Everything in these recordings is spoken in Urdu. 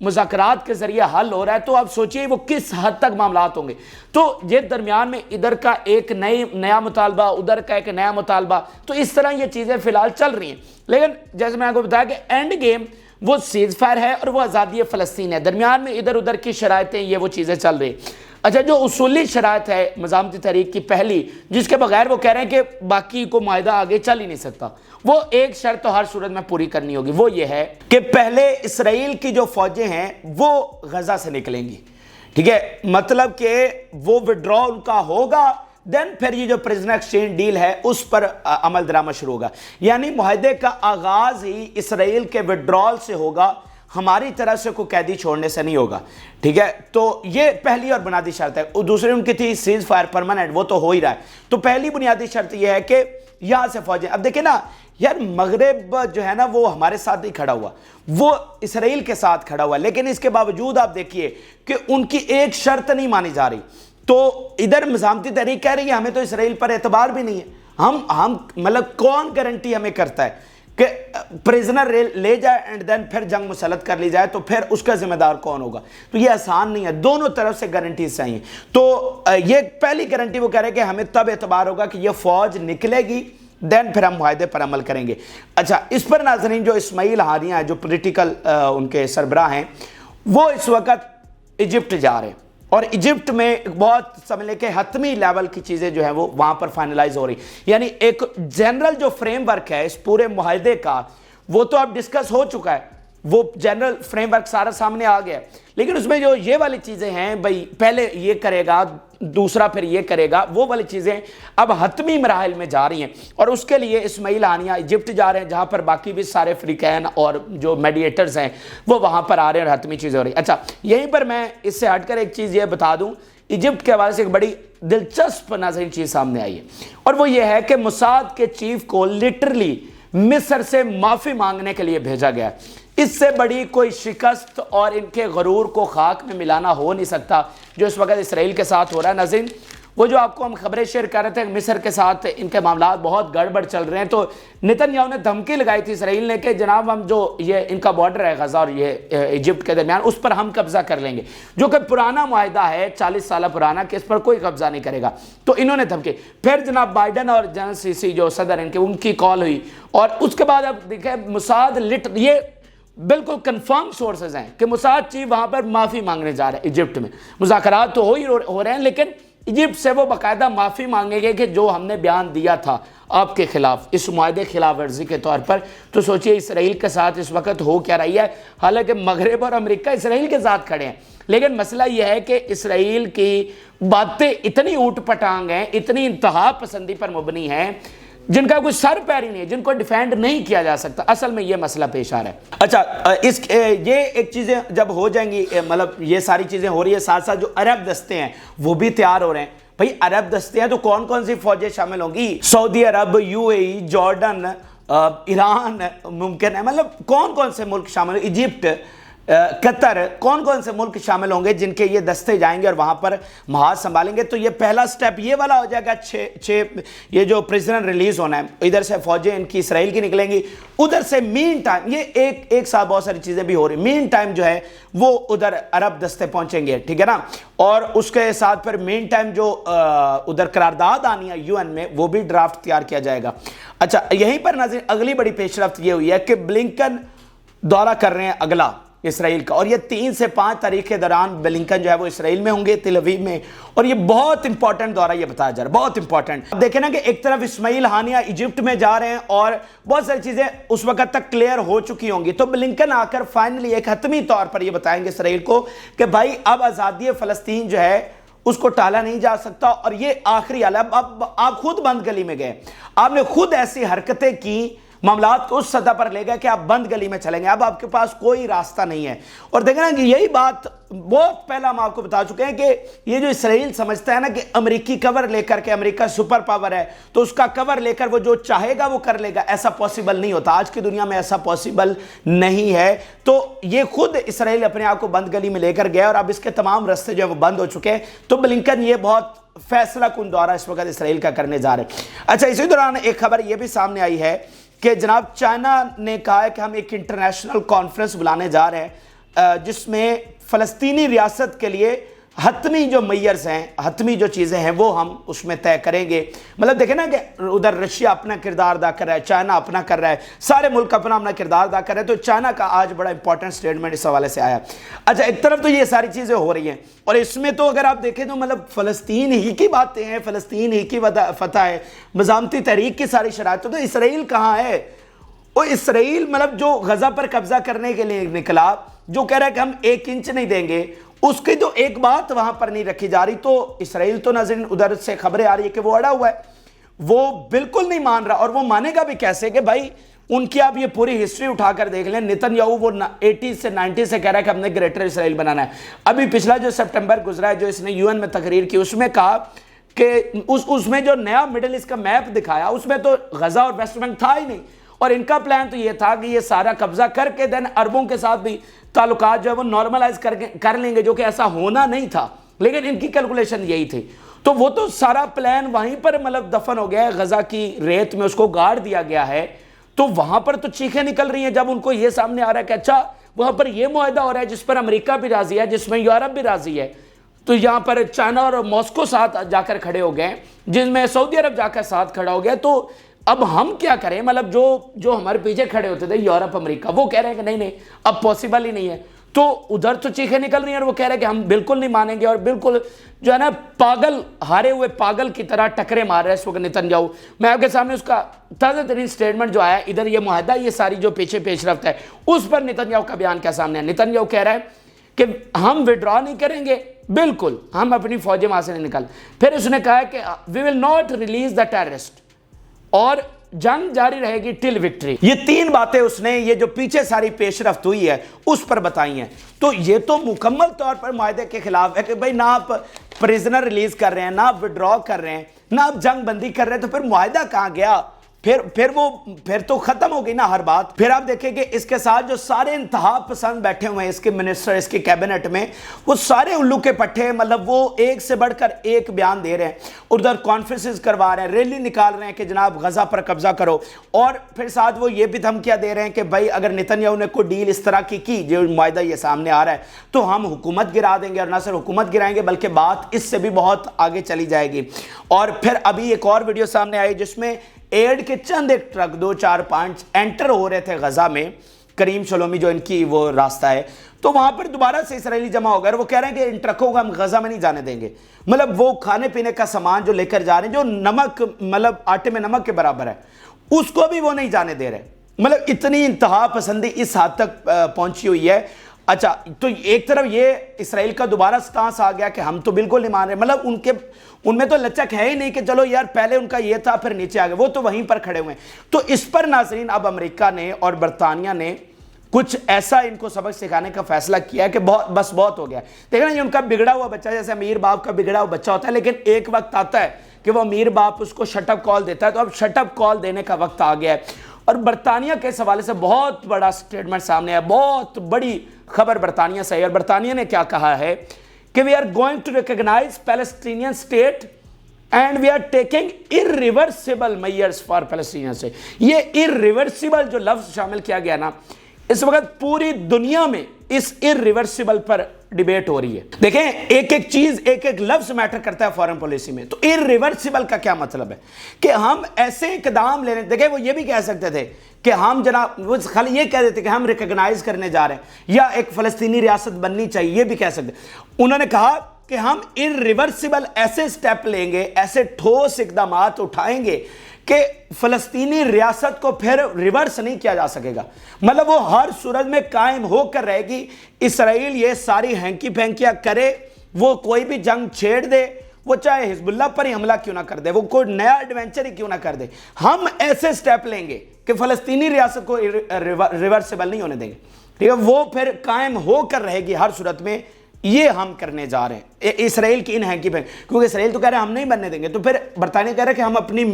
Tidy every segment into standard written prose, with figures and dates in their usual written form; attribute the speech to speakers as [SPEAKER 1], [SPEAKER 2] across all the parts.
[SPEAKER 1] مذاکرات کے ذریعے حل ہو رہا ہے، تو آپ سوچئے وہ کس حد تک معاملات ہوں گے۔ تو یہ درمیان میں ادھر کا ایک نیا مطالبہ، ادھر کا ایک نیا مطالبہ، تو اس طرح یہ چیزیں فی الحال چل رہی ہیں۔ لیکن جیسے میں آپ کو بتایا کہ اینڈ گیم وہ سیز فائر ہے اور وہ آزادی فلسطین ہے، درمیان میں ادھر ادھر کی شرائطیں، یہ وہ چیزیں چل رہی ہیں۔ اچھا، جو اصولی شرائط ہے مزاحمتی تحریک کی پہلی، جس کے بغیر وہ کہہ رہے ہیں کہ باقی کو معاہدہ آگے چل ہی نہیں سکتا، وہ ایک شرط تو ہر صورت میں پوری کرنی ہوگی، وہ یہ ہے کہ پہلے اسرائیل کی جو فوجیں ہیں وہ غزہ سے نکلیں گی، ٹھیک ہے، مطلب کہ وہ وڈرا ان کا ہوگا، دین پھر یہ جو پریزنر ایکسچینج ڈیل ہے اس پر عمل درآمد شروع ہوگا، یعنی معاہدے کا آغاز ہی اسرائیل کے وڈرال سے ہوگا، ہماری طرح سے کوئی قیدی چھوڑنے سے نہیں ہوگا، ٹھیک ہے۔ تو یہ پہلی اور بنیادی شرط ہے۔ دوسری ان کی تھی سیز فائر پرماننٹ، وہ تو ہو ہی رہا ہے۔ تو پہلی بنیادی شرط یہ ہے کہ یہاں سے فوجیں، اب دیکھیں نا یار، مغرب جو ہے نا وہ ہمارے ساتھ نہیں کھڑا ہوا، وہ اسرائیل کے ساتھ کھڑا ہوا، لیکن اس کے باوجود آپ دیکھیے کہ ان کی ایک شرط نہیں مانی جا رہی۔ تو ادھر مزاحمتی تحریک کہہ رہی ہے ہمیں تو اسرائیل پر اعتبار بھی نہیں ہے، ہم مطلب کون گارنٹی ہمیں کرتا ہے کہ پریزنر لے جائے اینڈ دین پھر جنگ مسلط کر لی جائے، تو پھر اس کا ذمہ دار کون ہوگا؟ تو یہ آسان نہیں ہے، دونوں طرف سے گارنٹیز چاہیے۔ تو یہ پہلی گارنٹی وہ کہہ رہے ہیں کہ ہمیں تب اعتبار ہوگا کہ یہ فوج نکلے گی، دین پھر ہم معاہدے پر عمل کریں گے۔ اچھا، اس پر ناظرین جو اسماعیل ہانیہ جو پولیٹیکل ان کے سربراہ ہیں، وہ اس وقت ایجپٹ جا رہے ہیں، اور ایجپٹ میں بہت سمجھ لیں کہ حتمی لیول کی چیزیں جو ہیں وہ وہاں پر فائنلائز ہو رہی، یعنی ایک جنرل جو فریم ورک ہے اس پورے معاہدے کا، وہ تو اب ڈسکس ہو چکا ہے، وہ جنرل فریم ورک سارا سامنے آ گیا ہے، لیکن اس میں جو یہ والی چیزیں ہیں، بھئی پہلے یہ کرے گا، دوسرا پھر یہ کرے گا، وہ والی چیزیں اب حتمی مراحل میں جا رہی ہیں، اور اس کے لیے اسماعیل ہانیہ ایجپٹ جا رہے ہیں، جہاں پر باقی بھی سارے فریقین اور جو میڈیٹرز ہیں وہ وہاں پر آ رہے ہیں اور حتمی چیزیں ہو رہی ہیں۔ اچھا، یہیں پر میں اس سے ہٹ کر ایک چیز یہ بتا دوں، ایجپٹ کے حوالے سے ایک بڑی دلچسپ ناظرین چیز سامنے آئی ہے، اور وہ یہ ہے کہ موساد کے چیف کو لٹرلی مصر سے معافی مانگنے کے لیے بھیجا گیا ہے۔ اس سے بڑی کوئی شکست اور ان کے غرور کو خاک میں ملانا ہو نہیں سکتا جو اس وقت اسرائیل کے ساتھ ہو رہا ہے۔ ناظرین، وہ جو آپ کو ہم خبریں شیئر کر رہے تھے مصر کے ساتھ ان کے معاملات بہت گڑبڑ چل رہے ہیں، تو نتن نے دھمکی لگائی تھی اسرائیل نے کہ جناب ہم جو یہ ان کا بارڈر ہے غزہ اور یہ ایجپٹ کے درمیان، اس پر ہم قبضہ کر لیں گے، جو کہ پرانا معاہدہ ہے 40 سالہ پرانا، کہ اس پر کوئی قبضہ نہیں کرے گا۔ تو انہوں نے دھمکی، پھر جناب بائیڈن اور جنرل سیسی جو صدر ان کی کال ہوئی، اور اس کے بعد اب دیکھیں موساد یہ بالکل کنفرم سورسز ہیں کہ موساد چیف وہاں پر معافی مانگنے جا رہے ہیں ایجپٹ میں، مذاکرات تو ہو رہے ہیں، لیکن ایجپٹ سے وہ باقاعدہ معافی مانگیں گے کہ جو ہم نے بیان دیا تھا آپ کے خلاف اس معاہدے خلاف ورزی کے طور پر۔ تو سوچئے اسرائیل کے ساتھ اس وقت ہو کیا رہی ہے، حالانکہ مغرب اور امریکہ اسرائیل کے ساتھ کھڑے ہیں، لیکن مسئلہ یہ ہے کہ اسرائیل کی باتیں اتنی اوٹ پٹانگ ہیں، اتنی انتہا پسندی پر مبنی ہیں، جن کا کوئی سر پیر ہی نہیں ہے، جن کو ڈیفینڈ نہیں کیا جا سکتا۔ اصل میں یہ مسئلہ پیش آ رہا ہے۔ اچھا، یہ ایک چیزیں جب ہو جائیں گی، مطلب یہ ساری چیزیں ہو رہی ہے، ساتھ ساتھ جو عرب دستے ہیں وہ بھی تیار ہو رہے ہیں۔ بھئی عرب دستے ہیں تو کون کون سی فوجیں شامل ہوں گی؟ سعودی عرب، UAE، جارڈن، ایران ممکن ہے، مطلب کون کون سے ملک شامل، ایجپٹ، قطر، کون کون سے ملک شامل ہوں گے جن کے یہ دستے جائیں گے اور وہاں پر محاذ سنبھالیں گے۔ تو یہ پہلا سٹیپ یہ والا ہو جائے گا، یہ جو پریزنر ریلیز ہونا ہے، ادھر سے فوجیں ان کی اسرائیل کی نکلیں گی، ادھر سے مین ٹائم یہ ایک ساتھ بہت ساری چیزیں بھی ہو رہی ہیں، مین ٹائم جو ہے وہ ادھر عرب دستے پہنچیں گے، ٹھیک ہے نا، اور اس کے ساتھ پھر مین ٹائم جو ادھر قرارداد آنی ہے UN میں، وہ بھی ڈرافٹ تیار کیا جائے گا۔ اچھا، یہیں پر ناظرین اگلی بڑی پیش رفت یہ ہوئی ہے کہ بلنکن دورہ کر رہے ہیں اگلا اسرائیل کا، اور یہ 3 سے 5 تاریخ کے دوران بلنکن جو ہے وہ اسرائیل میں ہوں گے، تل اویو میں، اور یہ بہت امپورٹنٹ دورہ یہ بتایا جا رہا ہے، بہت امپورٹنٹ۔ اب دیکھیں نا کہ ایک طرف اسماعیل ہانیہ ایجپٹ میں جا رہے ہیں اور بہت ساری چیزیں اس وقت تک کلیئر ہو چکی ہوں گی، تو بلنکن آ کر فائنلی ایک حتمی طور پر یہ بتائیں گے اسرائیل کو کہ بھائی اب آزادی فلسطین جو ہے اس کو ٹالا نہیں جا سکتا، اور یہ آخری حال ہے۔ اب آپ خود بند گلی میں گئے، آپ نے خود ایسی حرکتیں کی، معاملات کو اس سطح پر لے گئے کہ آپ بند گلی میں چلیں گے، اب آپ کے پاس کوئی راستہ نہیں ہے۔ اور دیکھیں نا کہ یہی بات بہت پہلا ہم آپ کو بتا چکے ہیں کہ یہ جو اسرائیل سمجھتا ہے نا کہ امریکی کور لے کر کے، امریکہ سپر پاور ہے تو اس کا کور لے کر وہ جو چاہے گا وہ کر لے گا، ایسا پاسبل نہیں ہوتا، آج کی دنیا میں ایسا پاسبل نہیں ہے۔ تو یہ خود اسرائیل اپنے آپ کو بند گلی میں لے کر گیا، اور اب اس کے تمام راستے جو ہے وہ بند ہو چکے ہیں۔ تو بلنکن یہ بہت فیصلہ کن دورہ اس وقت اسرائیل کا کرنے جا رہے ہیں۔ اچھا، اسی دوران ایک خبر یہ بھی سامنے آئی ہے کہ جناب چائنا نے کہا ہے کہ ہم ایک انٹرنیشنل کانفرنس بلانے جا رہے ہیں جس میں فلسطینی ریاست کے لیے حتمی جو میئرز ہیں، حتمی جو چیزیں ہیں وہ ہم اس میں طے کریں گے۔ مطلب دیکھیں نا کہ ادھر رشیا اپنا کردار ادا کر رہا ہے، چائنا اپنا کر رہا ہے، سارے ملک اپنا اپنا کردار ادا کر رہے ہیں، تو چائنا کا آج بڑا امپورٹنٹ سٹیٹمنٹ اس حوالے سے آیا۔ اچھا، ایک طرف تو یہ ساری چیزیں ہو رہی ہیں، اور اس میں تو اگر آپ دیکھیں تو مطلب فلسطین ہی کی باتیں ہیں، فلسطین ہی کی فتح ہے، مزاحمتی تحریک کی ساری شرائط، تو اسرائیل کہاں ہے؟ وہ اسرائیل مطلب جو غزہ پر قبضہ کرنے کے لیے نکلا، جو کہہ رہا ہے کہ ہم 1 انچ نہیں دیں گے، اس کی تو ایک بات وہاں پر نہیں رکھی جا رہی، تو اسرائیل تو ناظرین ادھر سے خبریں آ رہی ہے کہ وہ اڑا ہوا ہے، وہ بالکل نہیں مان رہا، اور وہ مانے گا بھی کیسے کہ بھائی ان کی آپ یہ پوری ہسٹری اٹھا کر دیکھ لیں۔ نتن یاہو وہ 80 سے 90 سے کہہ رہا ہے کہ ہم نے گریٹر اسرائیل بنانا ہے۔ ابھی پچھلا جو سپٹمبر گزرا ہے، جو اس نے UN میں تقریر کی، اس میں کہا کہ اس میں جو نیا مڈل ایسٹ کا میپ دکھایا، اس میں تو غزہ اور ویسٹ بینک تھا ہی نہیں، اور ان کا پلان تو یہ تھا کہ یہ سارا قبضہ کر کے دین عربوں کے ساتھ بھی تعلقات جو ہے وہ نارملائز کر لیں گے، جو کہ ایسا ہونا نہیں تھا، لیکن ان کی کیلکولیشن یہی تھی۔ تو وہ تو سارا پلان وہیں پر مطلب دفن ہو گیا ہے، غزہ کی ریت میں اس کو گاڑ دیا گیا ہے۔ تو وہاں پر تو چیخیں نکل رہی ہیں جب ان کو یہ سامنے آ رہا ہے کہ اچھا وہاں پر یہ معاہدہ ہو رہا ہے جس پر امریکہ بھی راضی ہے، جس میں یورپ بھی راضی ہے، تو یہاں پر چائنا اور ماسکو ساتھ جا کر کھڑے ہو گئے، جن میں سعودی عرب جا کر ساتھ کھڑا ہو گیا، تو اب ہم کیا کریں؟ مطلب جو ہمارے پیچھے کھڑے ہوتے تھے یورپ امریکہ، وہ کہہ رہے ہیں کہ نہیں اب پاسبل ہی نہیں ہے، تو ادھر تو چیخیں نکل رہی ہیں، اور وہ کہہ رہے ہیں کہ ہم بالکل نہیں مانیں گے، اور بالکل جو ہے نا پاگل، ہارے ہوئے پاگل کی طرح ٹکرے مار رہے ہیں اس وقت نتن یاہو۔ میں آپ کے سامنے اس کا تازہ ترین سٹیٹمنٹ جو آیا، ادھر یہ معاہدہ، یہ ساری جو پیش رفت ہے، اس پر نتن یاہو کا بیان کیا سامنے ہے۔ نتن یاہو کہہ رہا ہے کہ ہم وڈرا نہیں کریں گے، بالکل ہم اپنی فوجیں وہاں سے نہیں نکل۔ پھر اس نے کہا کہ we will not release the terrorist, اور جنگ جاری رہے گی ٹل وکٹری۔ یہ 3 باتیں اس نے یہ جو پیچھے ساری پیش رفت ہوئی ہے اس پر بتائی ہیں۔ تو یہ تو مکمل طور پر معاہدے کے خلاف ہے کہ بھائی نہ آپ پریزنر ریلیز کر رہے ہیں، نہ آپ وڈرا کر رہے ہیں، نہ آپ جنگ بندی کر رہے ہیں، تو پھر معاہدہ کہاں گیا؟ پھر تو ختم ہو گئی نا ہر بات۔ پھر آپ دیکھیں کہ اس کے ساتھ جو سارے انتہا پسند بیٹھے ہوئے ہیں اس کے منسٹر، اس کے کیبنٹ میں، وہ سارے الو کے پٹھے، مطلب وہ ایک سے بڑھ کر ایک بیان دے رہے ہیں، ادھر کانفرنسز کروا رہے ہیں، ریلی نکال رہے ہیں کہ جناب غزہ پر قبضہ کرو، اور پھر ساتھ وہ یہ بھی دھمکیاں دے رہے ہیں کہ بھائی اگر نتن یاہو نے کوئی ڈیل اس طرح کی جو معاہدہ یہ سامنے آ رہا ہے تو ہم حکومت گرا دیں گے، اور نہ صرف حکومت گرائیں گے بلکہ بات اس سے بھی بہت آگے چلی جائے گی۔ اور پھر ابھی ایک اور ویڈیو سامنے آئی جس میں ایڈ کے چند ایک ٹرک 2 4 5 انٹر ہو رہے تھے غزہ میں، کریم شلومی جو ان کی وہ راستہ ہے، تو وہاں پر دوبارہ سے اسرائیلی جمع ہو گئے، اور وہ کہہ رہے ہیں کہ ان ٹرکوں کو ہم غزہ میں نہیں جانے دیں گے۔ مطلب وہ کھانے پینے کا سامان جو لے کر جا رہے ہیں، جو نمک مطلب آٹے میں نمک کے برابر ہے، اس کو بھی وہ نہیں جانے دے رہے۔ مطلب اتنی انتہا پسندی اس حد تک پہنچی ہوئی ہے۔ اچھا، تو ایک طرف یہ اسرائیل کا دوبارہ سٹانس آ گیا کہ ہم تو بالکل نہیں مان رہے، مطلب ان میں تو لچک ہے ہی نہیں کہ چلو یار پہلے ان کا یہ تھا پھر نیچے آ گئے، وہ تو وہیں پر کھڑے ہوئے ہیں۔ تو اس پر ناظرین اب امریکہ نے اور برطانیہ نے کچھ ایسا ان کو سبق سکھانے کا فیصلہ کیا ہے کہ بہت ہو گیا۔ دیکھنا یہ ان کا بگڑا ہوا بچہ، جیسے امیر باپ کا بگڑا ہوا بچہ ہوتا ہے، لیکن ایک وقت آتا ہے کہ وہ امیر باپ اس کو شٹ اپ کال دیتا ہے، تو اب شٹ اپ کال دینے کا وقت آ گیا ہے۔ اور برطانیہ کے حوالے سے بہت بڑا سٹیٹمنٹ سامنے ہے، بہت بڑی خبر برطانیہ سے ہے، اور برطانیہ نے کیا کہا ہے کہ we are going to recognize Palestinian state and we are taking irreversible measures for Palestinians۔ سے یہ irreversible جو لفظ شامل کیا گیا نا، اس وقت پوری دنیا میں اس irreversible پر ڈیبیٹ ہو رہی ہے۔ دیکھیں ایک ایک چیز، ایک ایک لفظ میٹر کرتا ہے فارن پالیسی میں۔ تو irreversible کا کیا مطلب ہے کہ ہم ایسے اقدام لینے، دیکھیں وہ یہ بھی کہہ سکتے تھے کہ ہم جناب، وہ خالی یہ کہہ دیتے کہ ہم ریکگنائز کرنے جا رہے ہیں یا ایک فلسطینی ریاست بننی چاہیے، یہ بھی کہہ سکتے۔ انہوں نے کہا کہ ہم irreversible ایسے سٹیپ لیں گے، ایسے ٹھوس اقدامات اٹھائیں گے کہ فلسطینی ریاست کو پھر ریورس نہیں کیا جا سکے گا، مطلب وہ ہر صورت میں قائم ہو کر رہے گی۔ اسرائیل یہ ساری ہینکی پھینکیاں کرے، وہ کوئی بھی جنگ چھیڑ دے، وہ چاہے حزب اللہ پر ہی حملہ کیوں نہ کر دے، وہ کوئی نیا ایڈونچر ہی کیوں نہ کر دے، ہم ایسے سٹیپ لیں گے کہ فلسطینی ریاست کو ریورسیبل نہیں ہونے دیں گے، ٹھیک ہے، وہ پھر قائم ہو کر رہے گی ہر صورت میں۔ یہ ہم کرنے جا رہے ہیں اسرائیل کی ان ہینکی پھینک، کیونکہ اسرائیل تو کہہ رہے ہیں ہم نہیں بننے دیں گے، تو پھر برطانیہ کہہ رہا ہے کہ ہم اپنی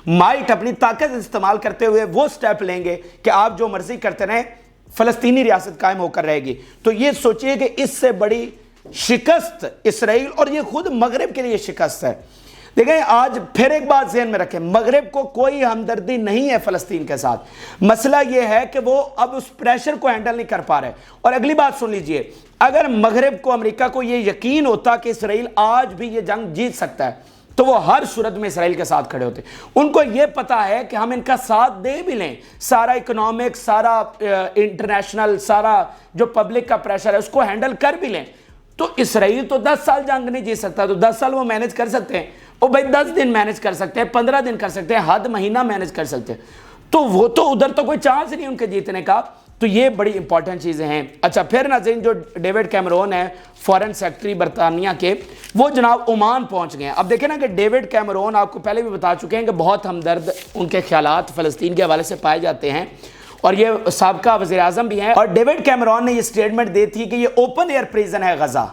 [SPEAKER 1] مائٹ، اپنی طاقت استعمال کرتے ہوئے وہ سٹیپ لیں گے کہ آپ جو مرضی کرتے رہیں، فلسطینی ریاست قائم ہو کر رہے گی۔ تو یہ سوچئے کہ اس سے بڑی شکست اسرائیل، اور یہ خود مغرب کے لیے شکست ہے۔ دیکھیں آج پھر ایک بات ذہن میں رکھیں، مغرب کو کوئی ہمدردی نہیں ہے فلسطین کے ساتھ، مسئلہ یہ ہے کہ وہ اب اس پریشر کو ہینڈل نہیں کر پا رہے۔ اور اگلی بات سن لیجئے، اگر مغرب کو، امریکہ کو یہ یقین ہوتا کہ اسرائیل آج بھی یہ جنگ جیت سکتا ہے تو وہ ہر صورت میں اسرائیل کے ساتھ کھڑے ہوتے۔ ان کو یہ پتا ہے کہ ہم ان کا ساتھ دے بھی لیں، سارا اکنامک، سارا انٹرنیشنل، سارا جو پبلک کا پریشر ہے اس کو ہینڈل کر بھی لیں تو اسرائیل تو 10 سال جنگ نہیں جیت سکتا، تو 10 سال وہ مینج کر سکتے ہیں، وہ بھائی 10 دن مینج کر سکتے ہیں، 15 دن کر سکتے ہیں، حد مہینہ مینج کر سکتے ہیں، تو وہ تو ادھر تو کوئی چانس نہیں ان کے جیتنے کا۔ تو یہ بڑی امپورٹنٹ چیزیں ہیں۔ اچھا پھر ناظرین، جو ڈیوڈ کیمرون ہے فارن سیکرٹری برطانیہ کے، وہ جناب عمان پہنچ گئے ہیں۔ اب دیکھیں نا کہ ڈیوڈ کیمرون آپ کو پہلے بھی بتا چکے ہیں کہ بہت ہمدرد ان کے خیالات فلسطین کے حوالے سے پائے جاتے ہیں، اور یہ سابقہ وزیر اعظم بھی ہیں، اور ڈیوڈ کیمرون نے یہ سٹیٹمنٹ دی تھی کہ یہ اوپن ایئر پریزن ہے غزہ،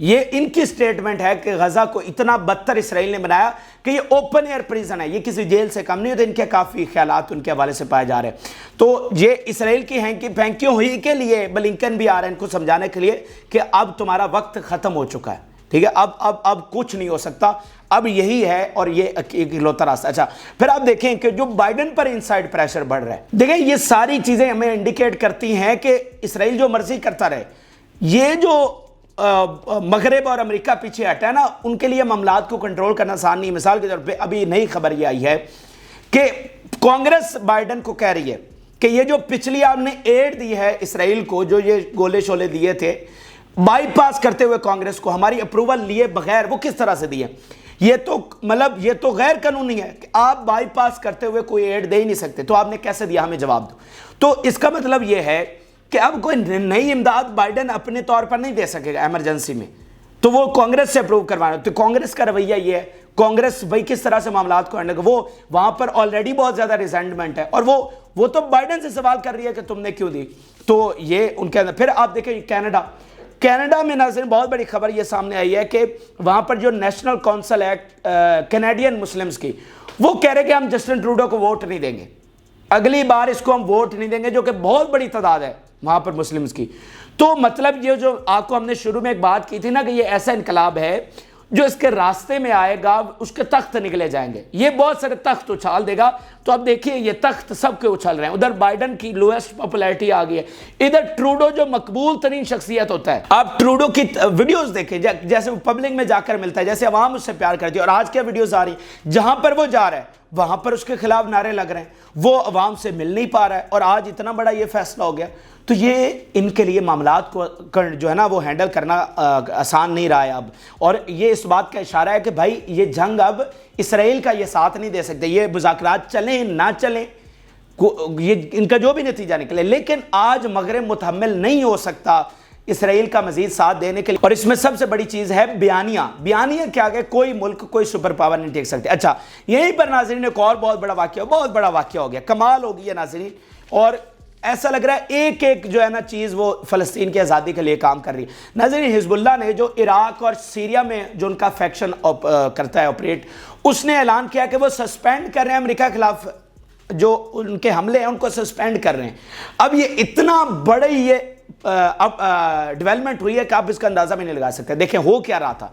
[SPEAKER 1] یہ ان کی سٹیٹمنٹ ہے کہ غزہ کو اتنا بدتر اسرائیل نے بنایا کہ یہ اوپن ایئر پریزن ہے، یہ کسی جیل سے کم نہیں ہوتے۔ ان کے کافی خیالات ان کے حوالے سے پائے جا رہے ہیں۔ تو یہ اسرائیل کی ہینکی پھینکیوں ہوئی کے لیے بلنکن بھی آ رہے ہیں ان کو سمجھانے کے لیے کہ اب تمہارا وقت ختم ہو چکا ہے، ٹھیک ہے، اب کچھ نہیں ہو سکتا، اب یہی ہے اور یہ ایک اکلوتا راستہ۔ اچھا پھر آپ دیکھیں کہ جو بائیڈن پر انسائیڈ پریشر بڑھ رہا ہے، دیکھیں یہ ساری چیزیں ہمیں انڈیکیٹ کرتی ہیں کہ اسرائیل جو مرضی کرتا رہے، یہ جو مغرب اور امریکہ پیچھے ہٹا ہے نا، ان کے لیے معاملات کو کنٹرول کرنا آسان نہیں۔ مثال کے طور پہ ابھی نئی خبر یہ آئی ہے کہ کانگریس بائیڈن کو کہہ رہی ہے کہ یہ جو پچھلی آپ نے ایڈ دی ہے اسرائیل کو، جو یہ گولے شولے دیے تھے بائی پاس کرتے ہوئے کانگریس کو، ہماری اپروول لیے بغیر، وہ کس طرح سے دیے؟ یہ تو غیر قانونی ہے کہ آپ بائی پاس کرتے ہوئے کوئی ایڈ دے ہی نہیں سکتے، تو آپ نے کیسے دیا؟ ہمیں جواب دو۔ تو اس کا مطلب یہ ہے کہ اب کوئی نئی امداد بائیڈن اپنے طور پر نہیں دے سکے گا ایمرجنسی میں، تو وہ کانگریس سے اپروو کروانا۔ تو کانگریس کا رویہ یہ ہے، کانگریس بھائی کس طرح سے معاملات کو ہینڈل کرے، وہ وہاں پر آلریڈی بہت زیادہ ریزنٹمنٹ ہے، اور وہ تو بائیڈن سے سوال کر رہی ہے کہ تم نے کیوں دی۔ تو یہ ان کے اندر۔ پھر آپ دیکھیں کینیڈا میں ناظرین بہت بڑی خبر یہ سامنے آئی ہے کہ وہاں پر جو نیشنل کونسل ہے کینیڈین مسلمز کی، وہ کہہ رہے کہ ہم جسٹن ٹروڈو کو ووٹ نہیں دیں گے، اگلی بار اس کو ہم ووٹ نہیں دیں گے، جو کہ بہت بڑی تعداد ہے وہاں پر مسلمز کی۔ تو مطلب یہ جو آپ کو ہم نے شروع میں ایک بات کی تھی نا کہ یہ ایسا انقلاب ہے جو اس کے راستے میں آئے گا اس کے تخت نکلے جائیں گے، یہ بہت سارے تخت اچھال دے گا۔ تو اب دیکھیے یہ تخت سب کے اچھل رہے ہیں، ادھر بائیڈن کی لویسٹ پاپولیرٹی آ گئی ہے، ادھر ٹروڈو جو مقبول ترین شخصیت ہوتا ہے۔ آپ ٹروڈو کی ویڈیوز دیکھیں، جیسے وہ پبلک میں جا کر ملتا ہے، جیسے عوام اس سے پیار کرتی ہے، اور آج کیا ویڈیوز آ رہی ہیں جہاں پر وہ جا رہا ہے وہاں پر اس کے خلاف نعرے لگ رہے ہیں، وہ عوام سے مل نہیں پا رہا ہے، اور آج اتنا بڑا یہ فیصلہ ہو گیا۔ تو یہ ان کے لیے معاملات کو جو ہے نا وہ ہینڈل کرنا آسان نہیں رہا ہے اب، اور یہ اس بات کا اشارہ ہے کہ بھائی یہ جنگ اب اسرائیل کا یہ ساتھ نہیں دے سکتے، یہ مذاکرات چلیں نہ چلیں، یہ ان کا جو بھی نتیجہ نکلے، لیکن آج مغرب متحمل نہیں ہو سکتا اسرائیل کا مزید ساتھ دینے کے لیے۔ اور اس میں سب سے بڑی چیز ہے بیانیہ کیا کہ کوئی ملک کوئی سپر پاور نہیں ٹیک سکتے۔ اچھا یہیں پر ناظرین ایک اور بہت بڑا واقعہ ہو گیا، کمال ہو گیا ناظرین، اور ایسا لگ رہا ہے ایک جو ہے نا چیز وہ فلسطین کی آزادی کے لیے کام کر رہی ہے۔ ناظرین حزب اللہ نے جو عراق اور سیریا میں جو ان کا فیکشن کرتا ہے آپریٹ، اس نے اعلان کیا کہ وہ سسپینڈ کر رہے ہیں امریکہ کے خلاف جو ان کے حملے ہیں ان کو سسپینڈ کر رہے ہیں۔ اب یہ اتنا بڑی یہ ڈیولپمنٹ ہوئی ہے کہ آپ اس کا اندازہ بھی نہیں لگا سکتے۔ دیکھیں ہو کیا رہا تھا،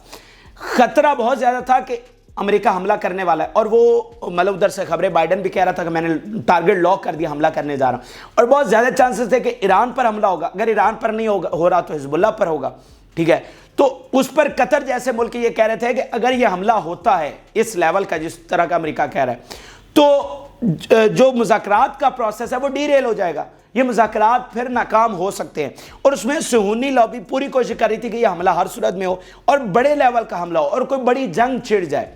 [SPEAKER 1] خطرہ بہت زیادہ تھا کہ امریکہ حملہ کرنے والا ہے، اور وہ مطلب ادھر سے خبریں بائیڈن بھی کہہ رہا تھا کہ میں نے ٹارگٹ لاک کر دیا، حملہ کرنے جا رہا ہوں، اور بہت زیادہ چانسز تھے کہ ایران پر حملہ ہوگا، اگر ایران پر نہیں ہو رہا تو حزب اللہ پر ہوگا، ٹھیک ہے۔ تو اس پر قطر جیسے ملک یہ کہہ رہے تھے کہ اگر یہ حملہ ہوتا ہے اس لیول کا جس طرح کا امریکہ کہہ رہا ہے تو جو مذاکرات کا پروسیس ہے وہ ڈی ریل ہو جائے گا، یہ مذاکرات پھر ناکام ہو سکتے ہیں۔ اور اس میں صہیونی لابی پوری کوشش کر رہی تھی کہ یہ حملہ ہر صورت میں ہو اور بڑے لیول کا حملہ ہو اور کوئی بڑی جنگ چھڑ جائے۔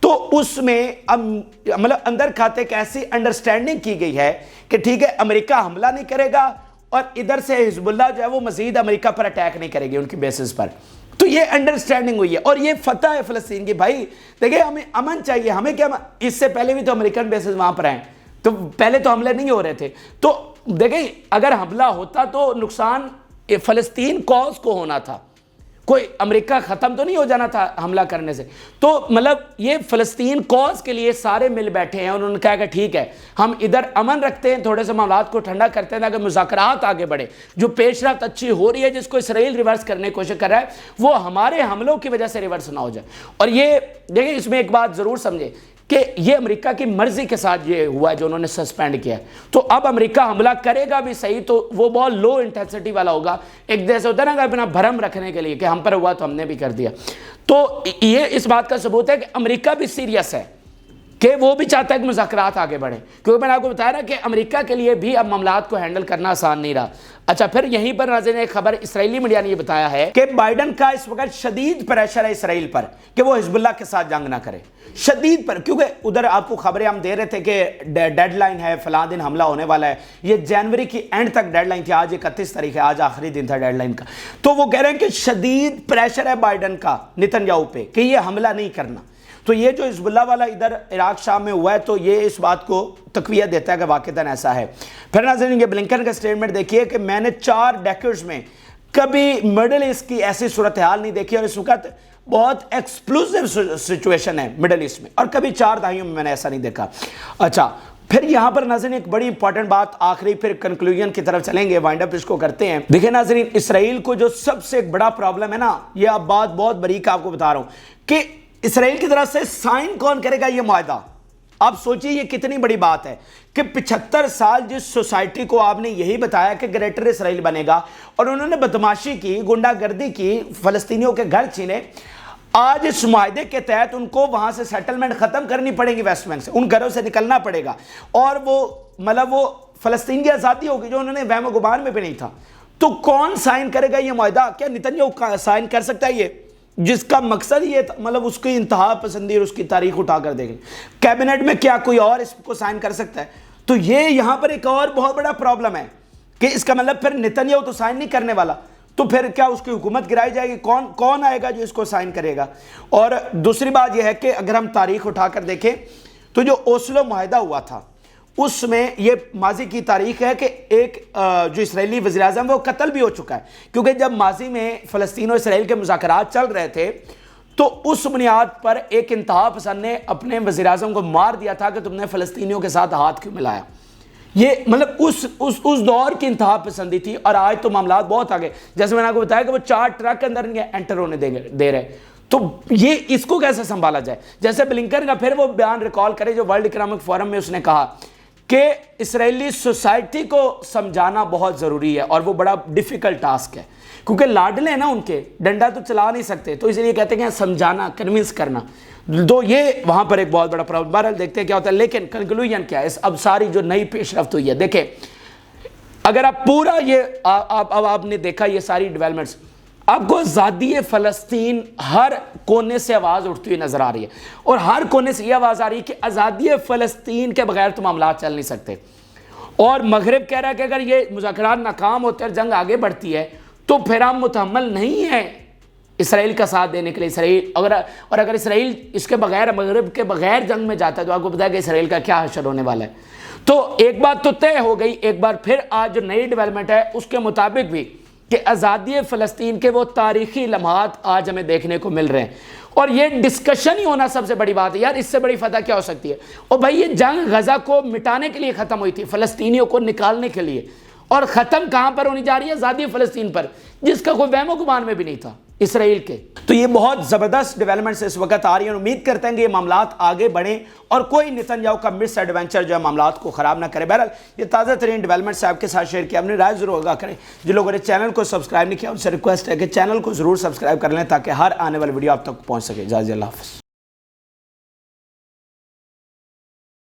[SPEAKER 1] تو اس میں مطلب اندر کھاتے ایک ایسی انڈرسٹینڈنگ کی گئی ہے کہ ٹھیک ہے امریکہ حملہ نہیں کرے گا، اور ادھر سے حزب اللہ جو ہے وہ مزید امریکہ پر اٹیک نہیں کرے گی ان کی بیسس پر۔ تو یہ انڈرسٹینڈنگ ہوئی ہے، اور یہ فتح ہے فلسطین کی۔ بھائی دیکھیں ہمیں امن چاہیے، ہمیں کیا، اس سے پہلے بھی تو امریکن بیسز وہاں پر ہیں، تو پہلے تو حملے نہیں ہو رہے تھے۔ تو دیکھیں اگر حملہ ہوتا تو نقصان فلسطین کوز کو ہونا تھا، کوئی امریکہ ختم تو نہیں ہو جانا تھا حملہ کرنے سے. تو مطلب یہ فلسطین کاز کے لیے سارے مل بیٹھے ہیں اور انہوں نے کہا کہ ٹھیک ہے ہم ادھر امن رکھتے ہیں, تھوڑے سے معاملات کو ٹھنڈا کرتے ہیں تاکہ مذاکرات آگے بڑھے. جو پیش رفت اچھی ہو رہی ہے جس کو اسرائیل ریورس کرنے کی کوشش کر رہا ہے وہ ہمارے حملوں کی وجہ سے ریورس نہ ہو جائے. اور یہ دیکھیں اس میں ایک بات ضرور سمجھے کہ یہ امریکہ کی مرضی کے ساتھ یہ ہوا ہے جو انہوں نے سسپینڈ کیا ہے. تو اب امریکہ حملہ کرے گا بھی صحیح تو وہ بہت لو انٹینسٹی والا ہوگا, ایک جیسے ہوتا ہے نا اپنا بھرم رکھنے کے لیے کہ ہم پر ہوا تو ہم نے بھی کر دیا. تو یہ اس بات کا ثبوت ہے کہ امریکہ بھی سیریس ہے کہ وہ بھی چاہتا ہے کہ مذاکرات آگے بڑھیں, کیونکہ میں نے آپ کو بتایا نا کہ امریکہ کے لیے بھی اب معاملات کو ہینڈل کرنا آسان نہیں رہا. اچھا پھر یہیں پر ناظرین ایک خبر اسرائیلی میڈیا نے یہ بتایا ہے کہ بائیڈن کا اس وقت شدید پریشر ہے اسرائیل پر کہ وہ حزب اللہ کے ساتھ جنگ نہ کرے, شدید پر, کیونکہ ادھر آپ کو خبریں ہم دے رہے تھے کہ ڈیڈ لائن ہے, فلاں دن حملہ ہونے والا ہے. یہ جنوری کی اینڈ تک ڈیڈ لائن تھی, آج 31 تاریخ ہے, آج آخری دن تھا ڈیڈ لائن کا. تو وہ کہہ رہے ہیں کہ شدید پریشر ہے بائیڈن کا نتن یاہو پہ کہ یہ حملہ نہیں کرنا. تو یہ جو حزب اللہ والا ادھر عراق شام میں ہوا ہے تو یہ اس بات کو تقویت دیتا ہے کہ واقعتاً ایسا ہے. پھر ناظرین یہ بلنکن کا سٹیٹمنٹ دیکھیے کہ میں نے 4 ڈیکیڈز میں کبھی مڈل ایسٹ کی ایسی صورتحال نہیں دیکھی, اور اس وقت بہت ایکسپلوزیو سچویشن ہے مڈل ایسٹ میں, اور کبھی 4 دہائیوں میں نے ایسا نہیں دیکھا. اچھا پھر یہاں پر ناظرین ایک بڑی امپورٹنٹ بات آخری, پھر کنکلوژن کی طرف چلیں گے, وائنڈ اپ اس کو کرتے ہیں. دیکھیں ناظرین اسرائیل کو جو سب سے بڑا پرابلم ہے نا, یہ اب بات بہت بریک آپ کو بتا رہا ہوں کہ اسرائیل کی طرف سے سائن کون کرے گا یہ معاہدہ. آپ سوچئے یہ کتنی بڑی بات ہے کہ 75 سال جس سوسائٹی کو آپ نے یہی بتایا کہ گریٹر اسرائیل بنے گا اور انہوں نے بدماشی کی, گنڈا گردی کی, فلسطینیوں کے گھر چھینے, آج اس معاہدے کے تحت ان کو وہاں سے سیٹلمنٹ ختم کرنی پڑے گی, ویسٹ بینک سے ان گھروں سے نکلنا پڑے گا, اور وہ فلسطین کی آزادی ہوگی جو انہوں نے وہم و گمان میں بھی نہیں تھا. تو کون سائن کرے گا یہ معاہدہ؟ کیا نتن یاہو سائن کر سکتا ہے یہ, جس کا مقصد یہ مطلب اس کی انتہا پسندی اور اس کی تاریخ اٹھا کر دیکھیں. کیبنٹ میں کیا کوئی اور اس کو سائن کر سکتا ہے؟ تو یہ یہاں پر ایک اور بہت بڑا پرابلم ہے کہ اس کا مطلب پھر نتن یاہو تو سائن نہیں کرنے والا, تو پھر کیا اس کی حکومت گرائی جائے گی؟ کون آئے گا جو اس کو سائن کرے گا؟ اور دوسری بات یہ ہے کہ اگر ہم تاریخ اٹھا کر دیکھیں تو جو اوسلو معاہدہ ہوا تھا اس میں یہ ماضی کی تاریخ ہے کہ ایک جو اسرائیلی وزیراعظم وہ قتل بھی ہو چکا ہے, کیونکہ جب ماضی میں فلسطین اور اسرائیل کے مذاکرات چل رہے تھے تو اس بنیاد پر ایک انتہا پسند نے اپنے وزیراعظم کو مار دیا تھا کہ تم نے فلسطینیوں کے ساتھ ہاتھ کیوں ملایا. یہ مطلب اس دور کی انتہا پسندی تھی, اور آج تو معاملات بہت آگے, جیسے میں نے آپ کو بتایا کہ وہ 4 ٹرک کے اندر انٹر ہونے دے رہے. تو یہ اس کو کیسے سنبھالا جائے؟ جیسے بلنکن کا پھر وہ بیان ریکال کرے جو ورلڈ اکنامک فورم میں اس نے کہا کہ اسرائیلی سوسائٹی کو سمجھانا بہت ضروری ہے, اور وہ بڑا ڈیفیکلٹ ٹاسک ہے کیونکہ لاڈلے ہیں نا ان کے, ڈنڈا تو چلا نہیں سکتے, تو اس لیے کہتے ہیں سمجھانا, کنونس کرنا. تو یہ وہاں پر ایک بہت بڑا پرابلم. بہرحال دیکھتے ہیں کیا ہوتا ہے. لیکن کنکلوژن کیا ہے اب ساری جو نئی پیش رفت ہوئی ہے؟ دیکھیں اگر آپ پورا یہ آپ نے دیکھا یہ ساری ڈیولپمنٹس, آپ کو آزادی فلسطین ہر کونے سے آواز اٹھتی ہوئی نظر آ رہی ہے, اور ہر کونے سے یہ آواز آ رہی ہے کہ آزادی فلسطین کے بغیر تو معاملات چل نہیں سکتے. اور مغرب کہہ رہا ہے کہ اگر یہ مذاکرات ناکام ہوتے اور جنگ آگے بڑھتی ہے تو پھر ہم متحمل نہیں ہیں اسرائیل کا ساتھ دینے کے لیے. اسرائیل اور اگر اسرائیل اس کے بغیر, مغرب کے بغیر جنگ میں جاتا ہے تو آپ کو پتا ہے کہ اسرائیل کا کیا حشر ہونے والا ہے. تو ایک بات تو طے ہو گئی, ایک بار پھر آج جو نئی ڈیولپمنٹ ہے اس کے مطابق بھی کہ آزادی فلسطین کے وہ تاریخی لمحات آج ہمیں دیکھنے کو مل رہے ہیں, اور یہ ڈسکشن ہی ہونا سب سے بڑی بات ہے. یار اس سے بڑی فتح کیا ہو سکتی ہے؟ اور بھائی یہ جنگ غزہ کو مٹانے کے لیے ختم ہوئی تھی, فلسطینیوں کو نکالنے کے لیے, اور ختم کہاں پر ہونی جا رہی ہے؟ آزادی فلسطین پر, جس کا کوئی وہم و گمان میں بھی نہیں تھا اسرائیل کے. تو یہ بہت زبردست ڈیولپمنٹس اس وقت آ رہی ہیں, اور امید کرتے ہیں کہ یہ معاملات آگے بڑھیں اور کوئی نتن یاہو کا مس ایڈونچر جو ہے معاملات کو خراب نہ کرے. بہرحال یہ تازہ ترین ڈیولپمنٹس آپ کے ساتھ شیئر کیا, اپنی رائے ضرور آگاہ کریں. جن لوگوں نے چینل کو سبسکرائب نہیں کیا ان سے ریکویسٹ ہے کہ چینل کو ضرور سبسکرائب کر لیں تاکہ ہر آنے والی ویڈیو آپ تک پہنچ سکے. اجازت اللہ حافظ.